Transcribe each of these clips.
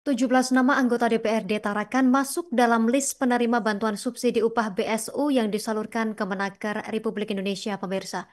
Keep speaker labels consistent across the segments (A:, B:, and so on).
A: 17 nama anggota DPRD Tarakan masuk dalam list penerima bantuan subsidi upah BSU yang disalurkan Kemenaker Republik Indonesia, pemirsa.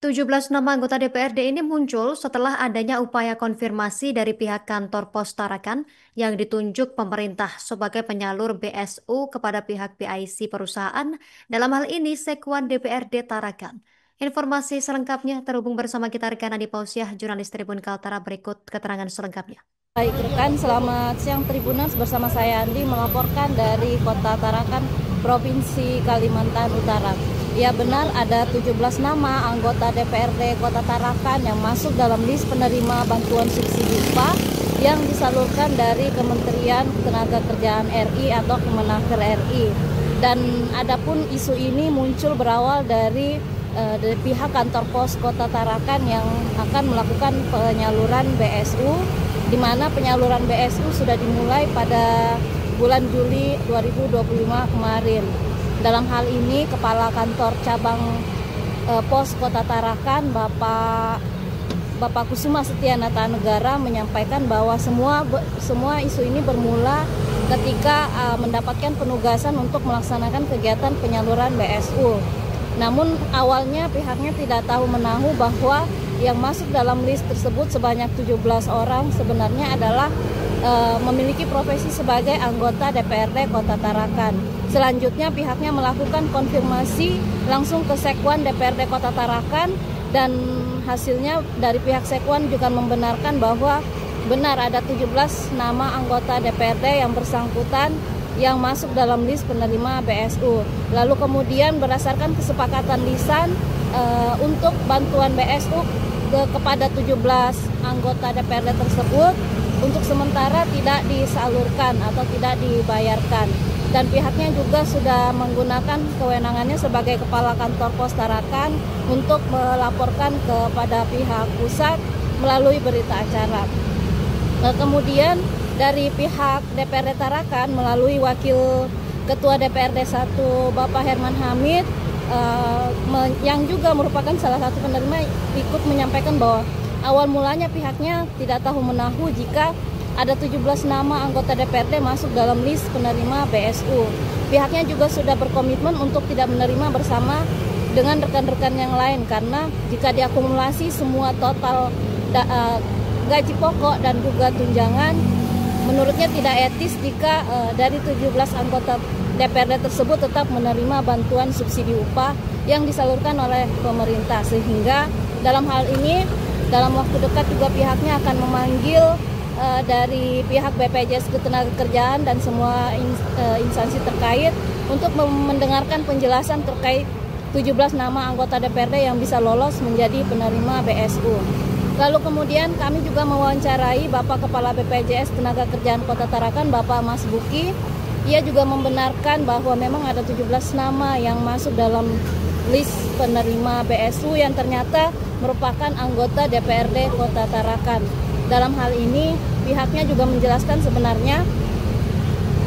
A: 17 nama anggota DPRD ini muncul setelah adanya upaya konfirmasi dari pihak kantor Pos Tarakan yang ditunjuk pemerintah sebagai penyalur BSU kepada pihak PIC perusahaan, dalam hal ini Sekwan DPRD Tarakan. Informasi selengkapnya terhubung bersama kita rekan Adi Pausiah, jurnalis Tribun Kaltara, berikut keterangan selengkapnya.
B: Baik rekan, selamat siang Tribuners, bersama saya Andi melaporkan dari Kota Tarakan, Provinsi Kalimantan Utara. Ya benar, ada 17 nama anggota DPRD Kota Tarakan yang masuk dalam list penerima bantuan subsidi upah yang disalurkan dari Kementerian Ketenagakerjaan RI atau Kemenaker RI. Dan adapun isu ini muncul berawal dari pihak kantor pos Kota Tarakan yang akan melakukan penyaluran BSU, di mana penyaluran BSU sudah dimulai pada bulan Juli 2025 kemarin. Dalam hal ini, Kepala Kantor Cabang Pos Kota Tarakan, Bapak Kusuma Setianata Negara, menyampaikan bahwa semua isu ini bermula ketika mendapatkan penugasan untuk melaksanakan kegiatan penyaluran BSU. Namun awalnya pihaknya tidak tahu menahu bahwa yang masuk dalam list tersebut sebanyak 17 orang sebenarnya adalah memiliki profesi sebagai anggota DPRD Kota Tarakan. Selanjutnya pihaknya melakukan konfirmasi langsung ke Sekwan DPRD Kota Tarakan, dan hasilnya dari pihak Sekwan juga membenarkan bahwa benar ada 17 nama anggota DPRD yang bersangkutan yang masuk dalam list penerima BSU. Lalu kemudian berdasarkan kesepakatan lisan untuk bantuan BSU kepada 17 anggota DPRD tersebut untuk sementara tidak disalurkan atau tidak dibayarkan. Dan pihaknya juga sudah menggunakan kewenangannya sebagai Kepala Kantor Pos Tarakan untuk melaporkan kepada pihak pusat melalui berita acara. Kemudian dari pihak DPRD Tarakan melalui Wakil Ketua DPRD 1 Bapak Herman Hamid yang juga merupakan salah satu penerima, ikut menyampaikan bahwa awal mulanya pihaknya tidak tahu menahu jika ada 17 nama anggota DPRD masuk dalam list penerima BSU. Pihaknya juga sudah berkomitmen untuk tidak menerima bersama dengan rekan-rekan yang lain, karena jika diakumulasi semua total gaji pokok dan juga tunjangan, menurutnya tidak etis jika dari 17 anggota DPRD tersebut tetap menerima bantuan subsidi upah yang disalurkan oleh pemerintah. Sehingga dalam hal ini, dalam waktu dekat juga pihaknya akan memanggil dari pihak BPJS Ketenagakerjaan dan semua instansi terkait untuk mendengarkan penjelasan terkait 17 nama anggota DPRD yang bisa lolos menjadi penerima BSU. Lalu kemudian kami juga mewawancarai Bapak Kepala BPJS Ketenagakerjaan Kota Tarakan, Bapak Mas Buki. Ia juga membenarkan bahwa memang ada 17 nama yang masuk dalam list penerima BSU yang ternyata merupakan anggota DPRD Kota Tarakan. Dalam hal ini pihaknya juga menjelaskan sebenarnya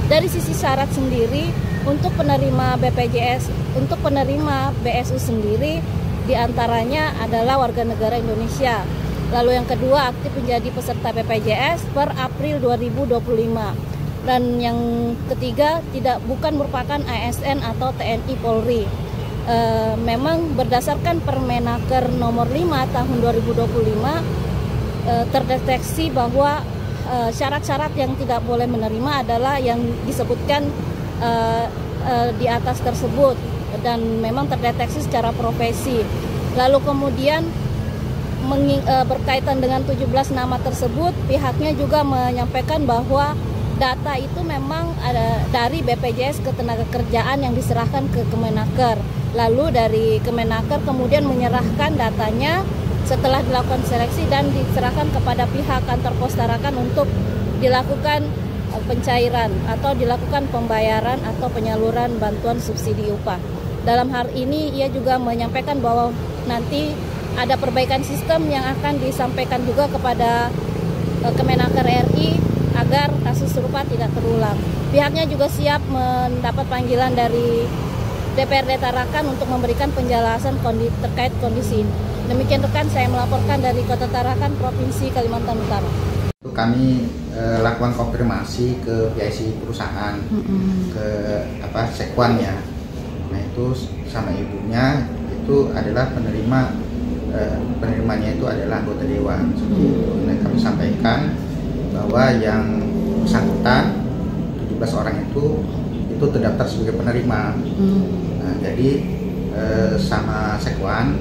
B: dari sisi syarat sendiri untuk penerima BPJS, untuk penerima BSU sendiri diantaranya adalah warga negara Indonesia. Lalu yang kedua, aktif menjadi peserta BPJS per April 2025. Dan yang ketiga, bukan merupakan ASN atau TNI Polri. Memang berdasarkan Permenaker nomor 5 tahun 2025 terdeteksi bahwa syarat-syarat yang tidak boleh menerima adalah yang disebutkan di atas tersebut, dan memang terdeteksi secara profesi. Lalu kemudian berkaitan dengan 17 nama tersebut, pihaknya juga menyampaikan bahwa data itu memang ada dari BPJS Ketenagakerjaan yang diserahkan ke Kemenaker. Lalu dari Kemenaker kemudian menyerahkan datanya setelah dilakukan seleksi dan diserahkan kepada pihak kantor Pos Tarakan untuk dilakukan pencairan atau dilakukan pembayaran atau penyaluran bantuan subsidi upah. Dalam hal ini ia juga menyampaikan bahwa nanti ada perbaikan sistem yang akan disampaikan juga kepada Kemenaker RI agar kasus serupa tidak terulang. Pihaknya juga siap mendapat panggilan dari DPRD Tarakan untuk memberikan penjelasan terkait kondisi ini. Demikian rekan, saya melaporkan dari Kota Tarakan, Provinsi Kalimantan Utara.
C: Kami lakukan konfirmasi ke PIC perusahaan, ke sekwannya. Nah itu sama ibunya itu adalah penerimanya itu adalah anggota dewan. Nah kami sampaikan bahwa yang bersangkutan 17 orang itu terdaftar sebagai penerima. Nah jadi sama sekwan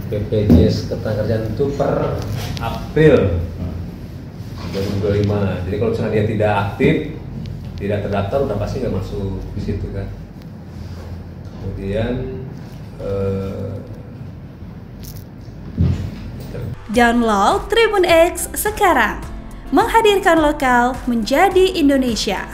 D: BPJS Ketenagakerjaan itu per April 2025. Jadi kalau misalnya dia tidak aktif, tidak terdaftar, udah pasti nggak masuk di situ kan. Kemudian
E: download Tribun X sekarang, menghadirkan lokal menjadi Indonesia.